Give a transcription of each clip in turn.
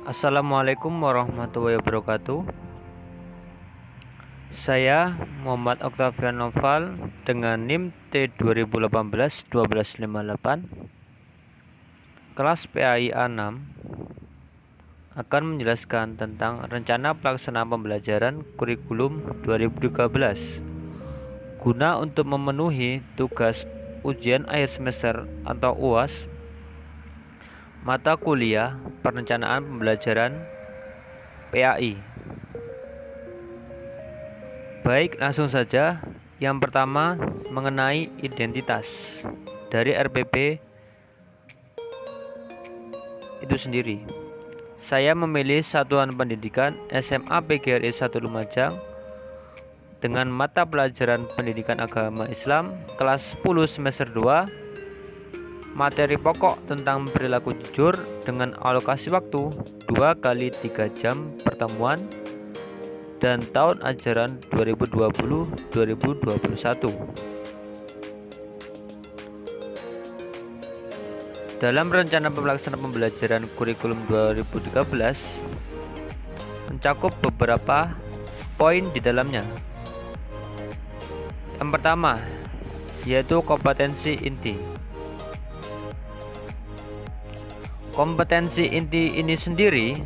Assalamualaikum warahmatullahi wabarakatuh. Saya Muhammad Octavian Noval dengan NIM T2018-1258 kelas PAI A6 akan menjelaskan tentang rencana pelaksanaan pembelajaran kurikulum 2013 guna untuk memenuhi tugas ujian akhir semester atau UAS mata kuliah perencanaan pembelajaran PAI. Baik, langsung saja. Yang pertama, mengenai identitas dari RPP itu sendiri. Saya memilih Satuan Pendidikan SMA PGRI 1 Lumajang dengan mata pelajaran Pendidikan Agama Islam kelas 10 semester 2, materi pokok tentang perilaku jujur dengan alokasi waktu 2 kali 3 jam pertemuan dan tahun ajaran 2020-2021. Dalam rencana pelaksanaan pembelajaran kurikulum 2013 mencakup beberapa poin di dalamnya. Yang pertama, yaitu kompetensi inti. Kompetensi inti ini sendiri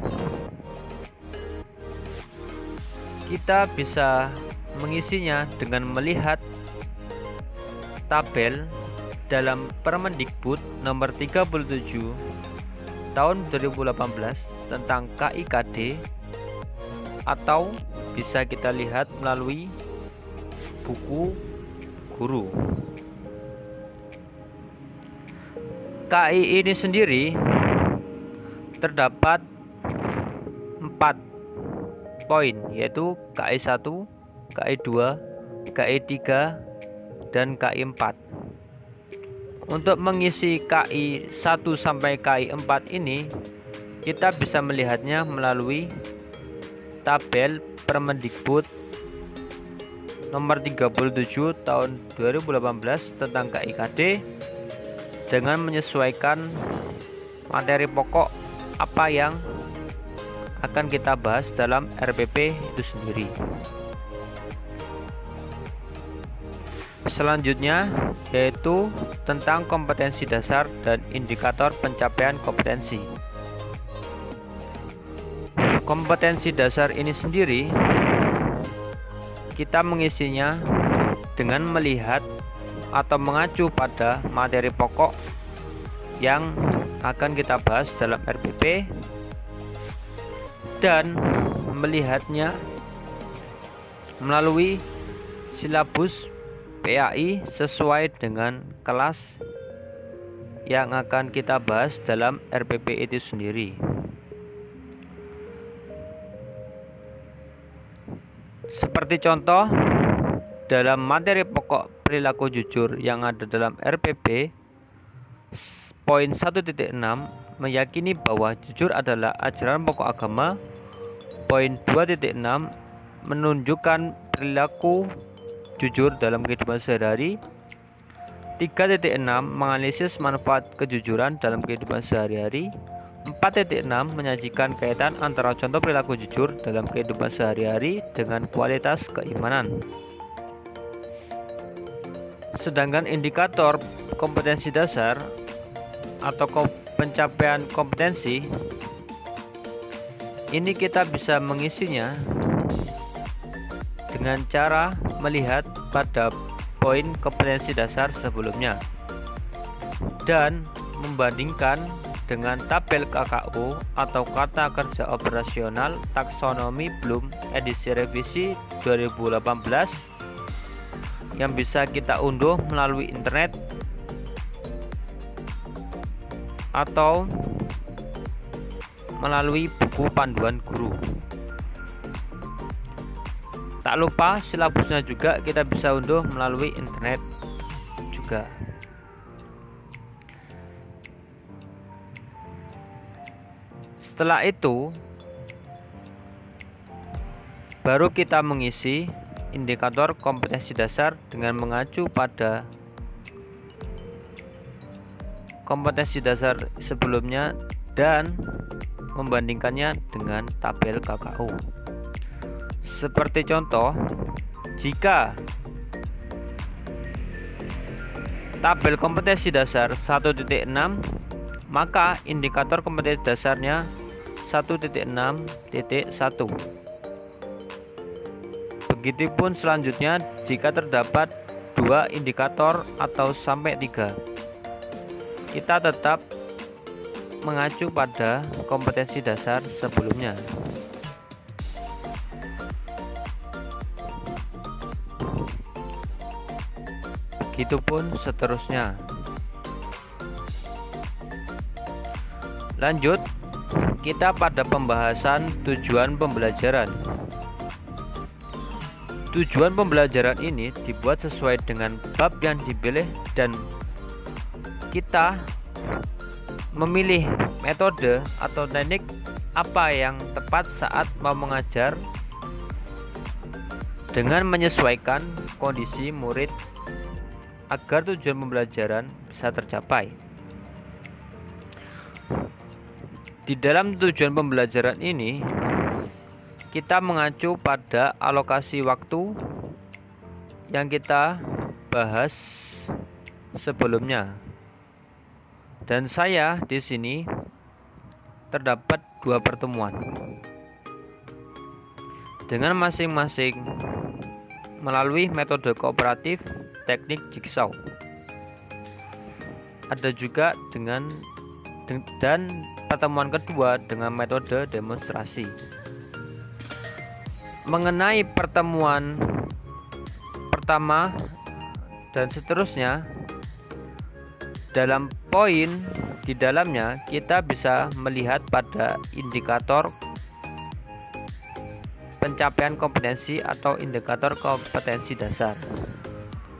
kita bisa mengisinya dengan melihat tabel dalam Permendikbud nomor 37 tahun 2018 tentang KIKD, atau bisa kita lihat melalui buku guru. KI ini sendiri terdapat 4 poin, yaitu KI 1, KI 2, KI 3, dan KI 4. Untuk mengisi KI 1 sampai KI 4 ini, kita bisa melihatnya melalui tabel Permendikbud nomor 37 tahun 2018 tentang KIKD dengan menyesuaikan materi pokok apa yang akan kita bahas dalam RPP itu sendiri. Selanjutnya yaitu tentang kompetensi dasar dan indikator pencapaian kompetensi. Kompetensi dasar ini sendiri kita mengisinya dengan melihat atau mengacu pada materi pokok yang akan kita bahas dalam RPP dan melihatnya melalui silabus PAI sesuai dengan kelas yang akan kita bahas dalam RPP itu sendiri. Seperti contoh, dalam materi pokok perilaku jujur yang ada dalam RPP, poin 1.6 meyakini bahwa jujur adalah ajaran pokok agama. Poin 2.6 menunjukkan perilaku jujur dalam kehidupan sehari-hari. 3.6 menganalisis manfaat kejujuran dalam kehidupan sehari-hari. 4.6 menyajikan kaitan antara contoh perilaku jujur dalam kehidupan sehari-hari dengan kualitas keimanan. Sedangkan indikator kompetensi dasar atau pencapaian kompetensi ini kita bisa mengisinya dengan cara melihat pada poin kompetensi dasar sebelumnya dan membandingkan dengan tabel KKU atau Kata Kerja Operasional Taksonomi Bloom edisi revisi 2018 yang bisa kita unduh melalui internet atau melalui buku panduan guru. Tak lupa silabusnya juga kita bisa unduh melalui internet juga. Setelah itu baru kita mengisi indikator kompetensi dasar dengan mengacu pada kompetensi dasar sebelumnya dan membandingkannya dengan tabel KKU. Seperti contoh, jika tabel kompetensi dasar 1.6, maka indikator kompetensi dasarnya 1.6.1. Begitupun selanjutnya jika terdapat 2 indikator atau sampai 3. Kita tetap mengacu pada kompetensi dasar sebelumnya. Begitupun seterusnya. Lanjut, kita pada pembahasan tujuan pembelajaran. Tujuan pembelajaran ini dibuat sesuai dengan bab yang dipilih dan kita memilih metode atau teknik apa yang tepat saat mau mengajar dengan menyesuaikan kondisi murid agar tujuan pembelajaran bisa tercapai. Di dalam tujuan pembelajaran ini, kita mengacu pada alokasi waktu yang kita bahas sebelumnya. Dan saya di sini terdapat 2 pertemuan dengan masing-masing melalui metode kooperatif teknik jigsaw. Ada juga dan pertemuan kedua dengan metode demonstrasi. Mengenai pertemuan pertama dan seterusnya, dalam poin di dalamnya kita bisa melihat pada indikator pencapaian kompetensi atau indikator kompetensi dasar.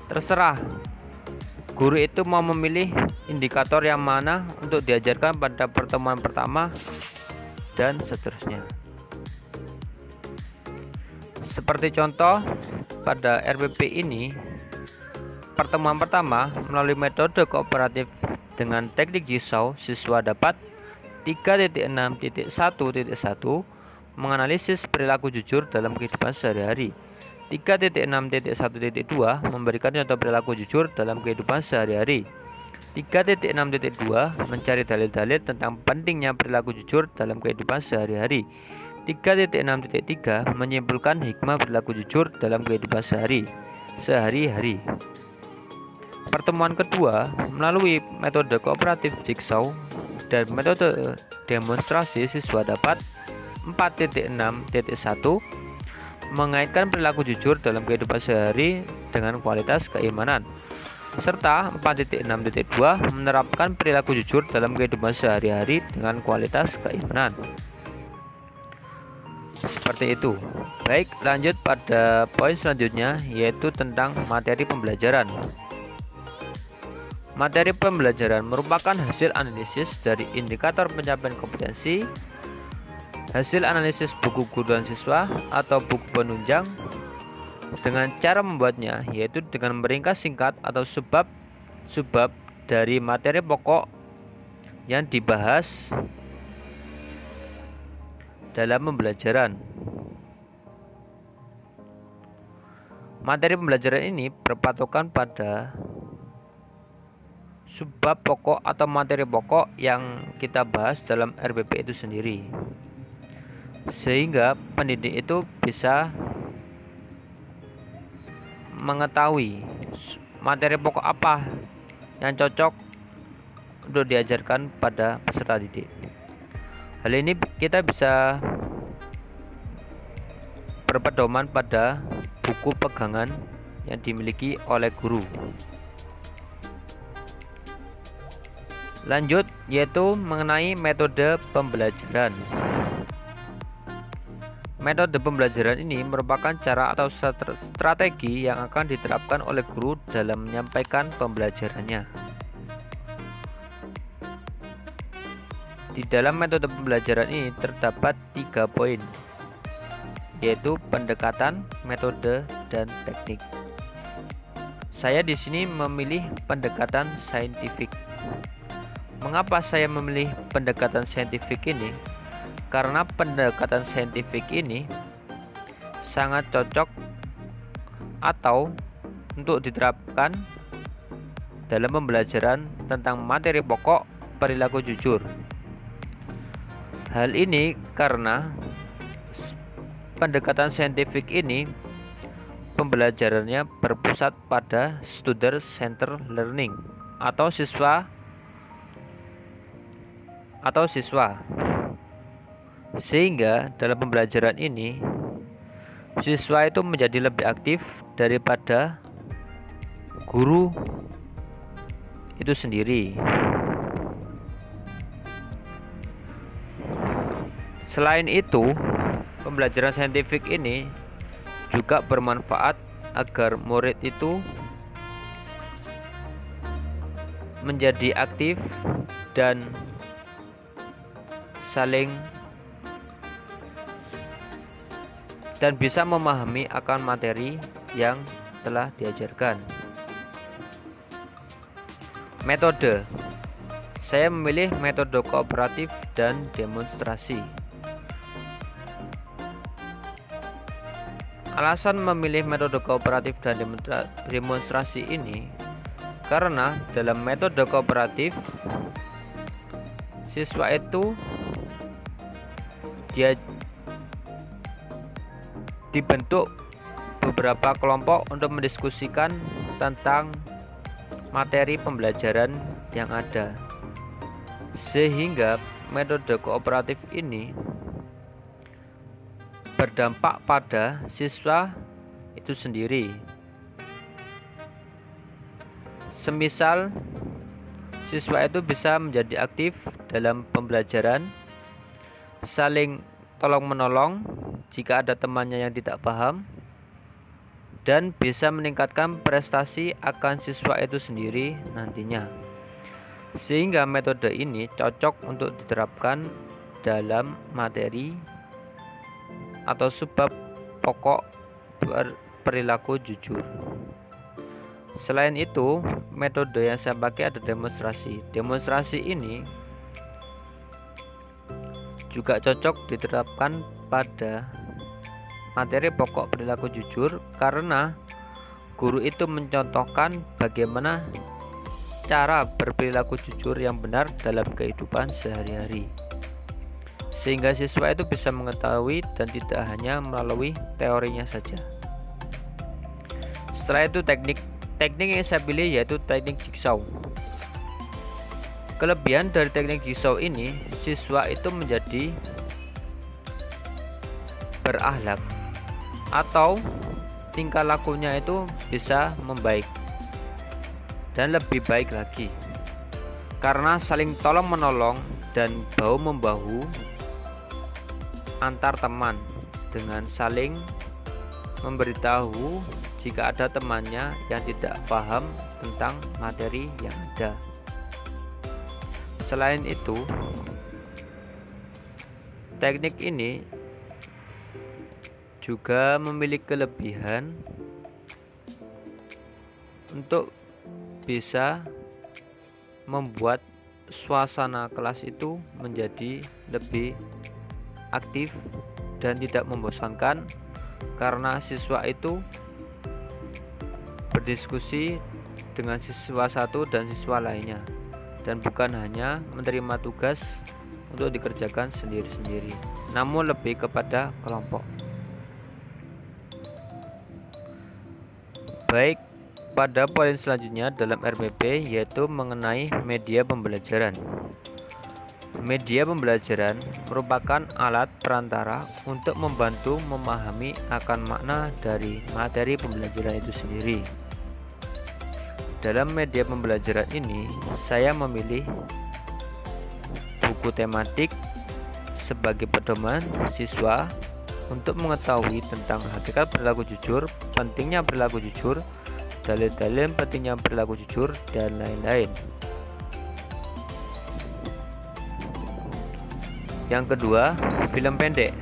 Terserah guru itu mau memilih indikator yang mana untuk diajarkan pada pertemuan pertama dan seterusnya. Seperti contoh, pada RPP ini, pertemuan pertama melalui metode kooperatif dengan teknik jigsaw, siswa dapat 3.6.1.1 menganalisis perilaku jujur dalam kehidupan sehari-hari. 3.6.1.2 memberikan contoh perilaku jujur dalam kehidupan sehari-hari. 3.6.2 mencari dalil-dalil tentang pentingnya perilaku jujur dalam kehidupan sehari-hari. 3.6.3 menyimpulkan hikmah perilaku jujur dalam kehidupan sehari-hari. Pertemuan kedua melalui metode kooperatif jigsaw dan metode demonstrasi, siswa dapat 4.6.1 mengaitkan perilaku jujur dalam kehidupan sehari dengan kualitas keimanan, serta 4.6.2 menerapkan perilaku jujur dalam kehidupan sehari-hari dengan kualitas keimanan. Seperti itu. Baik, lanjut pada poin selanjutnya, yaitu tentang materi pembelajaran. Materi pembelajaran merupakan hasil analisis dari indikator pencapaian kompetensi, hasil analisis buku guru dan siswa atau buku penunjang. Dengan cara membuatnya, yaitu dengan meringkas singkat atau subbab dari materi pokok yang dibahas dalam pembelajaran. Materi pembelajaran ini berpatokan pada subbab pokok atau materi pokok yang kita bahas dalam RPP itu sendiri, sehingga pendidik itu bisa mengetahui materi pokok apa yang cocok untuk diajarkan pada peserta didik. Hal ini kita bisa berpedoman pada buku pegangan yang dimiliki oleh guru. Lanjut, yaitu mengenai metode pembelajaran. Metode pembelajaran ini merupakan cara atau strategi yang akan diterapkan oleh guru dalam menyampaikan pembelajarannya. Di dalam metode pembelajaran ini terdapat 3 poin, yaitu pendekatan, metode, dan teknik. Saya di sini memilih pendekatan saintifik. Mengapa saya memilih pendekatan saintifik ini? karena pendekatan saintifik ini sangat cocok atau untuk diterapkan dalam pembelajaran tentang materi pokok perilaku jujur. Hal ini karena pendekatan saintifik ini pembelajarannya berpusat pada student centered learning atau siswa sehingga dalam pembelajaran ini siswa itu menjadi lebih aktif daripada guru itu sendiri. Selain itu, pembelajaran saintifik ini juga bermanfaat agar murid itu menjadi aktif dan bisa memahami akan materi yang telah diajarkan. Metode. Saya memilih metode kooperatif dan demonstrasi. Alasan memilih metode kooperatif dan demonstrasi ini karena dalam metode kooperatif siswa itu dia dibentuk beberapa kelompok untuk mendiskusikan tentang materi pembelajaran yang ada, sehingga metode kooperatif ini berdampak pada siswa itu sendiri. Semisal siswa itu bisa menjadi aktif dalam pembelajaran, saling tolong-menolong jika ada temannya yang tidak paham, dan bisa meningkatkan prestasi akan siswa itu sendiri nantinya. Sehingga metode ini cocok untuk diterapkan dalam materi atau subbab pokok perilaku jujur. Selain itu, metode yang saya pakai ada demonstrasi. Demonstrasi ini juga cocok diterapkan pada materi pokok perilaku jujur karena guru itu mencontohkan bagaimana cara berperilaku jujur yang benar dalam kehidupan sehari-hari, sehingga siswa itu bisa mengetahui dan tidak hanya melalui teorinya saja. Setelah itu teknik yang saya pilih yaitu teknik jigsaw. Kelebihan dari teknik jigsaw ini, siswa itu menjadi berakhlak atau tingkah lakunya itu bisa membaik dan lebih baik lagi karena saling tolong menolong dan bahu membahu antar teman dengan saling memberitahu jika ada temannya yang tidak paham tentang materi yang ada. Selain itu, teknik ini juga memiliki kelebihan untuk bisa membuat suasana kelas itu menjadi lebih aktif dan tidak membosankan karena siswa itu berdiskusi dengan siswa satu dan siswa lainnya dan bukan hanya menerima tugas untuk dikerjakan sendiri-sendiri, namun lebih kepada kelompok. Baik, pada poin selanjutnya dalam RPP yaitu mengenai media pembelajaran. Media pembelajaran merupakan alat perantara untuk membantu memahami akan makna dari materi pembelajaran itu sendiri. Dalam media pembelajaran ini, saya memilih buku tematik sebagai pedoman siswa untuk mengetahui tentang hakikat perilaku jujur, pentingnya perilaku jujur, dalil-dalil pentingnya perilaku jujur, dan lain-lain. Yang kedua, film pendek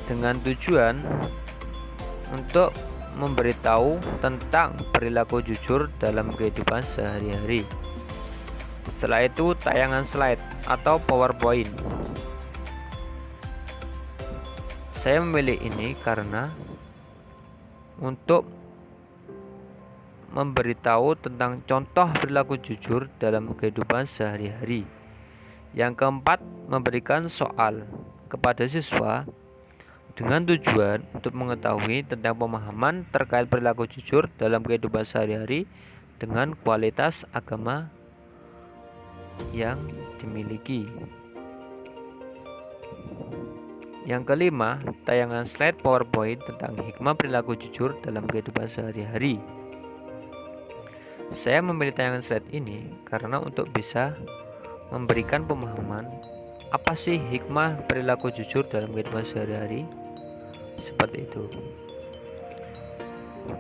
dengan tujuan untuk memberitahu tentang perilaku jujur dalam kehidupan sehari-hari. Setelah itu tayangan slide atau PowerPoint. Saya memilih ini karena untuk memberitahu tentang contoh perilaku jujur dalam kehidupan sehari-hari. Yang keempat, memberikan soal kepada siswa dengan tujuan untuk mengetahui tentang pemahaman terkait perilaku jujur dalam kehidupan sehari-hari dengan kualitas agama yang dimiliki. Yang kelima, tayangan slide PowerPoint tentang hikmah perilaku jujur dalam kehidupan sehari-hari. Saya memilih tayangan slide ini karena untuk bisa memberikan pemahaman apa sih hikmah perilaku jujur dalam kehidupan sehari-hari. Seperti itu.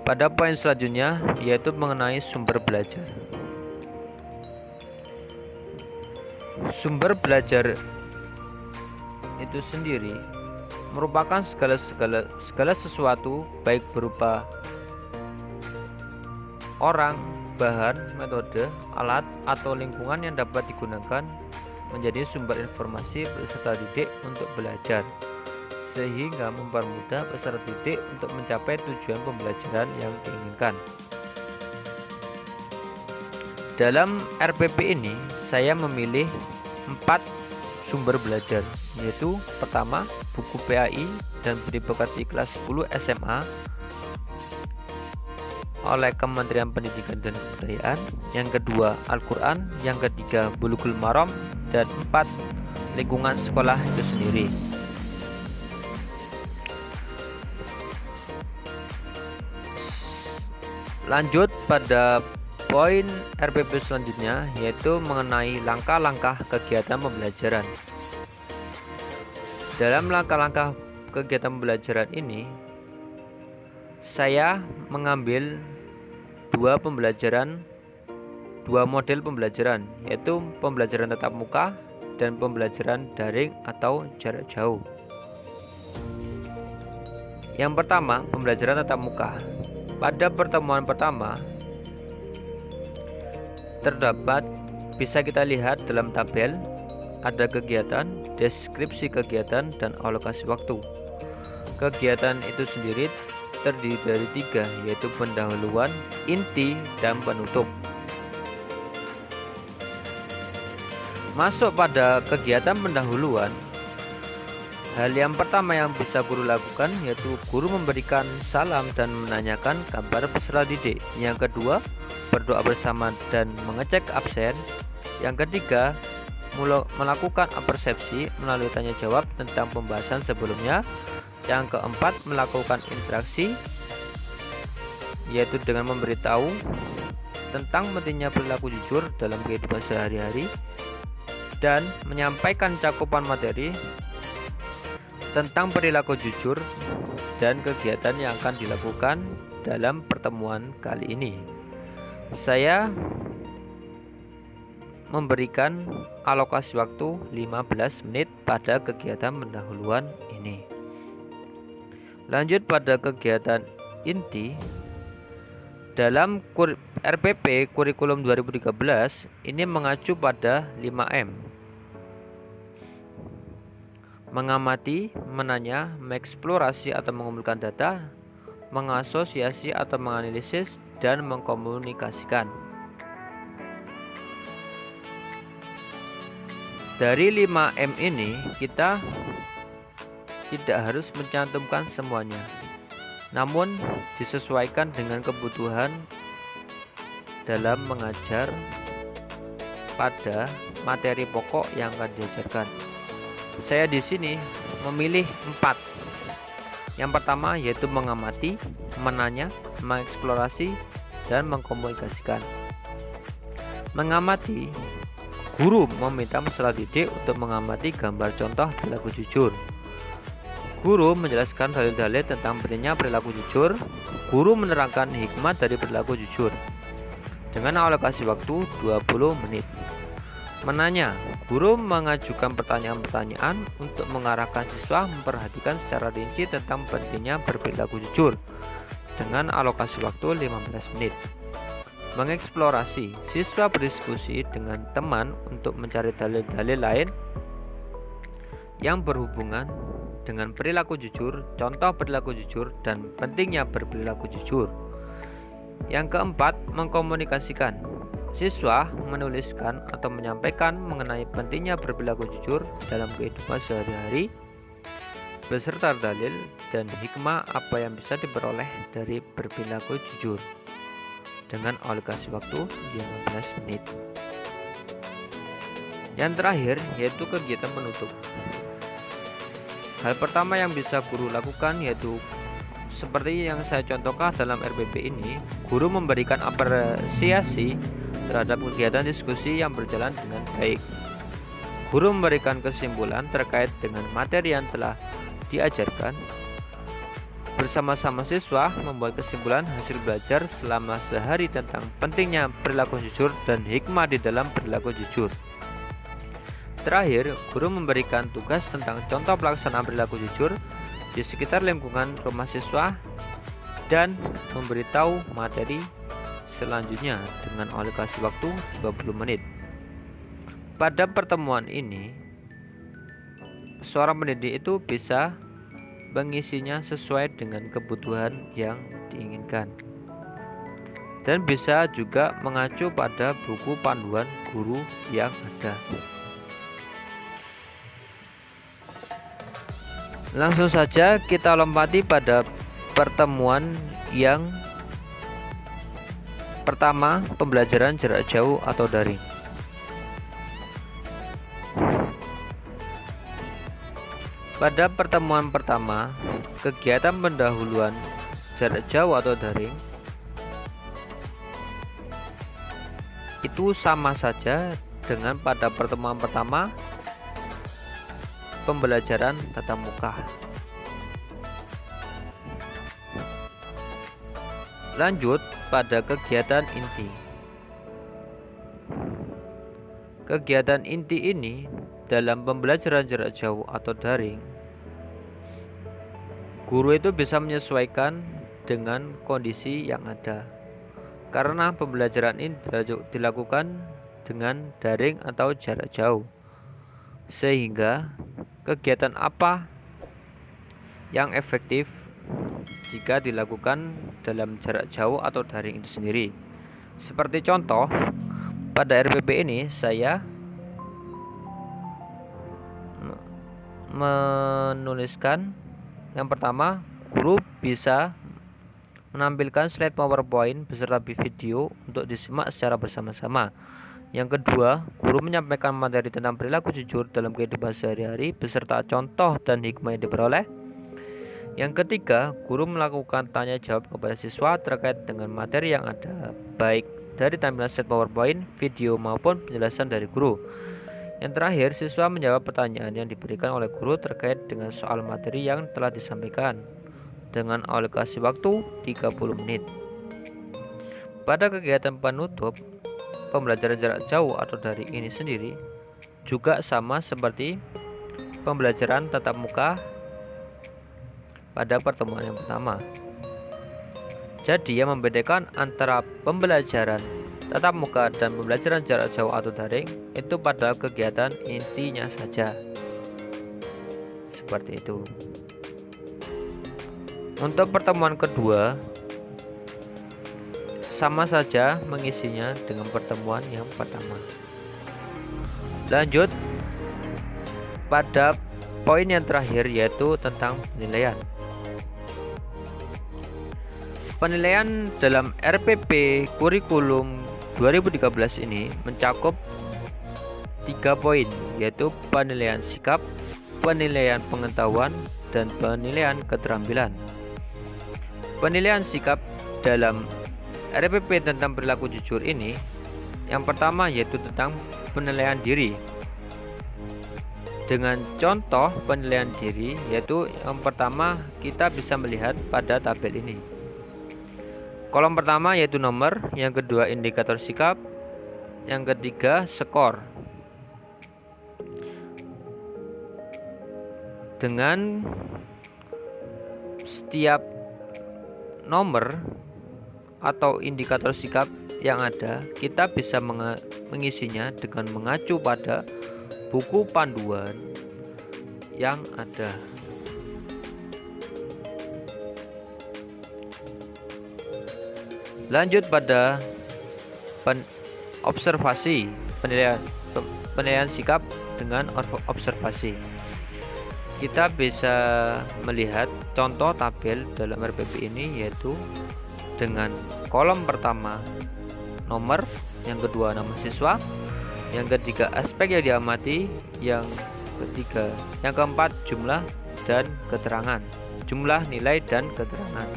Pada poin selanjutnya yaitu mengenai sumber belajar. Sumber belajar itu sendiri merupakan segala sesuatu, baik berupa orang, bahan, metode, alat, atau lingkungan yang dapat digunakan menjadi sumber informasi peserta didik untuk belajar, sehingga mempermudah peserta didik untuk mencapai tujuan pembelajaran yang diinginkan. Dalam RPP ini, saya memilih 4 sumber belajar, yaitu pertama, buku PAI dan Budi Pekerti kelas 10 SMA oleh Kementerian Pendidikan dan Kebudayaan. Yang kedua, Al-Quran. Yang ketiga, Bulughul Maram. Dan 4, lingkungan sekolah itu sendiri. Lanjut pada poin RPP selanjutnya, yaitu mengenai langkah-langkah kegiatan pembelajaran. Dalam langkah-langkah kegiatan pembelajaran ini, saya mengambil dua model pembelajaran, yaitu pembelajaran tatap muka dan pembelajaran daring atau jarak jauh. Yang pertama, pembelajaran tatap muka. Pada pertemuan pertama, bisa kita lihat dalam tabel ada kegiatan, deskripsi kegiatan, dan alokasi waktu. Kegiatan itu sendiri terdiri dari 3, yaitu pendahuluan, inti, dan penutup. Masuk pada kegiatan pendahuluan, hal yang pertama yang bisa guru lakukan yaitu guru memberikan salam dan menanyakan kabar peserta didik. Yang kedua, berdoa bersama dan mengecek absen. Yang ketiga, melakukan persepsi melalui tanya jawab tentang pembahasan sebelumnya. Yang keempat, melakukan interaksi, yaitu dengan memberitahu tentang pentingnya perilaku jujur dalam kehidupan sehari-hari dan menyampaikan cakupan materi tentang perilaku jujur dan kegiatan yang akan dilakukan dalam pertemuan kali ini. Saya memberikan alokasi waktu 15 menit pada kegiatan pendahuluan ini. Lanjut pada kegiatan inti. Dalam RPP Kurikulum 2013 ini mengacu pada 5M. Mengamati, menanya, mengeksplorasi atau mengumpulkan data, mengasosiasi atau menganalisis, dan mengkomunikasikan. Dari 5M ini kita tidak harus mencantumkan semuanya, namun disesuaikan dengan kebutuhan dalam mengajar pada materi pokok yang akan diajarkan. Saya di sini memilih 4. Yang pertama yaitu mengamati, menanya, mengeksplorasi, dan mengkomunikasikan. Mengamati, guru meminta peserta didik untuk mengamati gambar contoh perilaku jujur. Guru menjelaskan dalil-dalil tentang pentingnya perilaku jujur. Guru menerangkan hikmah dari perilaku jujur dengan alokasi waktu 20 menit. Menanya, guru mengajukan pertanyaan-pertanyaan untuk mengarahkan siswa memperhatikan secara rinci tentang pentingnya berperilaku jujur dengan alokasi waktu 15 menit. mengeksplorasi. Siswa berdiskusi dengan teman untuk mencari dalil-dalil lain yang berhubungan dengan perilaku jujur, contoh perilaku jujur, dan pentingnya berperilaku jujur. Yang keempat, mengkomunikasikan. Siswa menuliskan atau menyampaikan mengenai pentingnya berperilaku jujur dalam kehidupan sehari-hari beserta dalil dan hikmah apa yang bisa diperoleh dari berperilaku jujur dengan alokasi waktu 15 menit. Yang terakhir yaitu kegiatan penutup. Hal pertama yang bisa guru lakukan yaitu seperti yang saya contohkan dalam RPP ini, guru memberikan apresiasi terhadap kegiatan diskusi yang berjalan dengan baik. Guru memberikan kesimpulan terkait dengan materi yang telah diajarkan. Bersama-sama siswa membuat kesimpulan hasil belajar selama sehari tentang pentingnya perilaku jujur dan hikmah di dalam perilaku jujur. Terakhir, guru memberikan tugas tentang contoh pelaksanaan perilaku jujur di sekitar lingkungan rumah siswa dan memberitahu materi selanjutnya dengan alokasi waktu 20 menit. Pada pertemuan ini, seorang pendidik itu bisa mengisinya sesuai dengan kebutuhan yang diinginkan dan bisa juga mengacu pada buku panduan guru yang ada. Langsung saja kita lompati pada pertemuan yang pertama, pembelajaran jarak jauh atau daring. Pada pertemuan pertama, kegiatan pendahuluan jarak jauh atau daring itu sama saja dengan pada pertemuan pertama pembelajaran tatap muka. Lanjut pada kegiatan inti. Kegiatan inti ini dalam pembelajaran jarak jauh atau daring, guru itu bisa menyesuaikan dengan kondisi yang ada. Karena pembelajaran ini dilakukan dengan daring atau jarak jauh, sehingga kegiatan apa yang efektif jika dilakukan dalam jarak jauh atau daring itu sendiri. Seperti contoh, pada RPP ini saya menuliskan yang pertama, guru bisa menampilkan slide PowerPoint beserta video untuk disimak secara bersama-sama. Yang kedua, guru menyampaikan materi tentang perilaku jujur dalam kehidupan sehari-hari beserta contoh dan hikmah yang diperoleh. Yang ketiga, guru melakukan tanya jawab kepada siswa terkait dengan materi yang ada, baik dari tampilan slide PowerPoint, video maupun penjelasan dari guru. Yang terakhir, siswa menjawab pertanyaan yang diberikan oleh guru terkait dengan soal materi yang telah disampaikan dengan alokasi waktu 30 menit. Pada kegiatan penutup, pembelajaran jarak jauh atau daring ini sendiri juga sama seperti pembelajaran tatap muka pada pertemuan yang pertama. Jadi yang membedakan antara pembelajaran tatap muka dan pembelajaran jarak jauh atau daring itu pada kegiatan intinya saja. Seperti itu. Untuk pertemuan kedua, sama saja mengisinya dengan pertemuan yang pertama. Lanjut pada poin yang terakhir yaitu tentang penilaian. Penilaian dalam RPP kurikulum 2013 ini mencakup 3 poin, yaitu penilaian sikap, penilaian pengetahuan, dan penilaian keterampilan. Penilaian sikap dalam RPP tentang perilaku jujur ini, yang pertama yaitu tentang penilaian diri. Dengan contoh penilaian diri, yaitu yang pertama kita bisa melihat pada tabel ini. Kolom pertama yaitu nomor, yang kedua indikator sikap, yang ketiga skor. Dengan setiap nomor atau indikator sikap yang ada, kita bisa mengisinya dengan mengacu pada buku panduan yang ada. Lanjut pada observasi, penilaian sikap dengan observasi. Kita bisa melihat contoh tabel dalam RPP ini, yaitu dengan kolom pertama nomor, yang kedua nama siswa, yang ketiga aspek yang diamati, yang ketiga, yang keempat jumlah dan keterangan, jumlah nilai dan keterangan.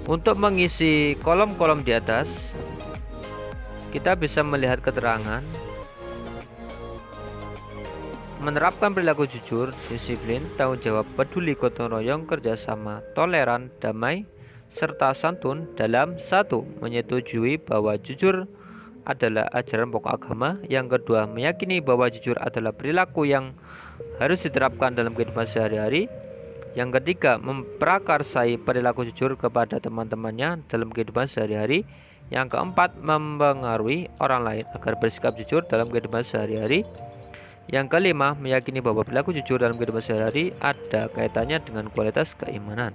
Untuk mengisi kolom-kolom di atas, kita bisa melihat keterangan, menerapkan perilaku jujur, disiplin, tanggung jawab, peduli, gotong royong, kerjasama, toleran, damai, serta santun dalam 1. Menyetujui bahwa jujur adalah ajaran pokok agama. Yang kedua, meyakini bahwa jujur adalah perilaku yang harus diterapkan dalam kehidupan sehari-hari. Yang ketiga, memprakarsai perilaku jujur kepada teman-temannya dalam kehidupan sehari-hari. Yang keempat, mempengaruhi orang lain agar bersikap jujur dalam kehidupan sehari-hari. Yang kelima, meyakini bahwa perilaku jujur dalam kehidupan sehari-hari ada kaitannya dengan kualitas keimanan.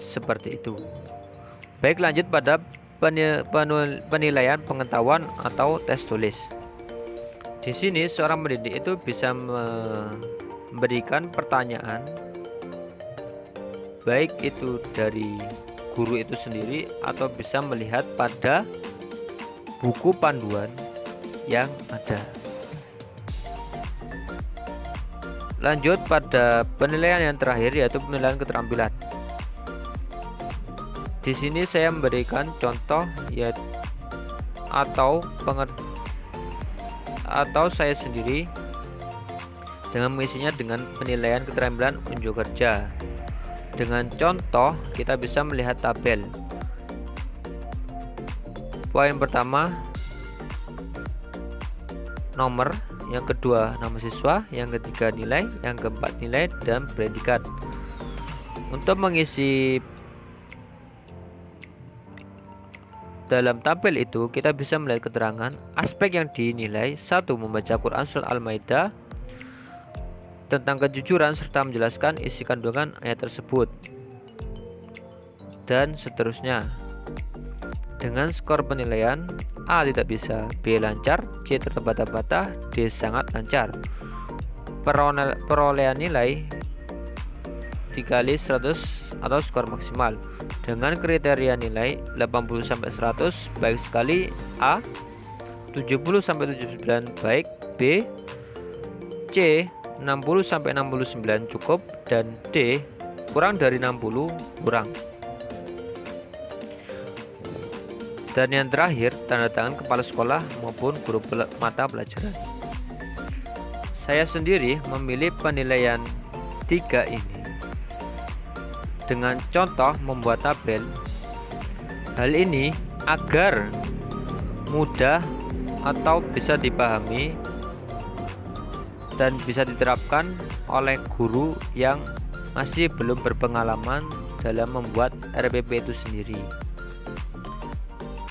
Seperti itu. Baik, lanjut pada penilaian pengetahuan atau tes tulis. Di sini seorang pendidik itu bisa memberikan pertanyaan, baik itu dari guru itu sendiri atau bisa melihat pada buku panduan yang ada. Lanjut pada penilaian yang terakhir, yaitu penilaian keterampilan. Di sini saya memberikan contoh atau saya sendiri dengan mengisinya dengan penilaian keterampilan unjuk kerja. Dengan contoh, kita bisa melihat tabel. Poin pertama nomor, yang kedua nama siswa, yang ketiga nilai, yang keempat nilai dan predikat. Untuk mengisi dalam tabel itu, kita bisa melihat keterangan aspek yang dinilai. 1. Membaca Quran Surat Al-Maidah tentang kejujuran serta menjelaskan isi kandungan ayat tersebut, dan seterusnya. Dengan skor penilaian, A tidak bisa, B lancar, C terbata-bata, D sangat lancar. Perolehan nilai 3x100 atau skor maksimal. Dengan kriteria nilai 80-100 baik sekali, A 70-79 baik, B C 60-69 cukup, dan D kurang dari 60 kurang. Dan yang terakhir, tanda tangan kepala sekolah maupun guru mata pelajaran. Saya sendiri memilih penilaian 3 ini dengan contoh membuat tabel. Hal ini agar mudah atau bisa dipahami dan bisa diterapkan oleh guru yang masih belum berpengalaman dalam membuat RPP itu sendiri.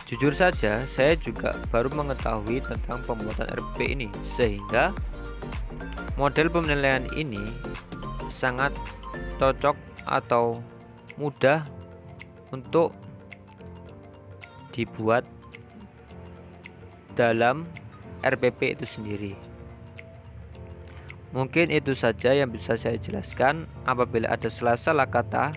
Jujur saja, saya juga baru mengetahui tentang pembuatan RPP ini, sehingga model penilaian ini sangat cocok atau mudah untuk dibuat dalam RPP itu sendiri. Mungkin itu saja yang bisa saya jelaskan. Apabila ada salah kata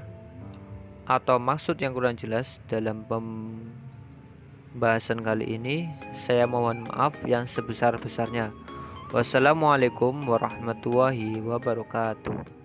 atau maksud yang kurang jelas dalam pembahasan kali ini, saya mohon maaf yang sebesar-besarnya. Wassalamualaikum warahmatullahi wabarakatuh.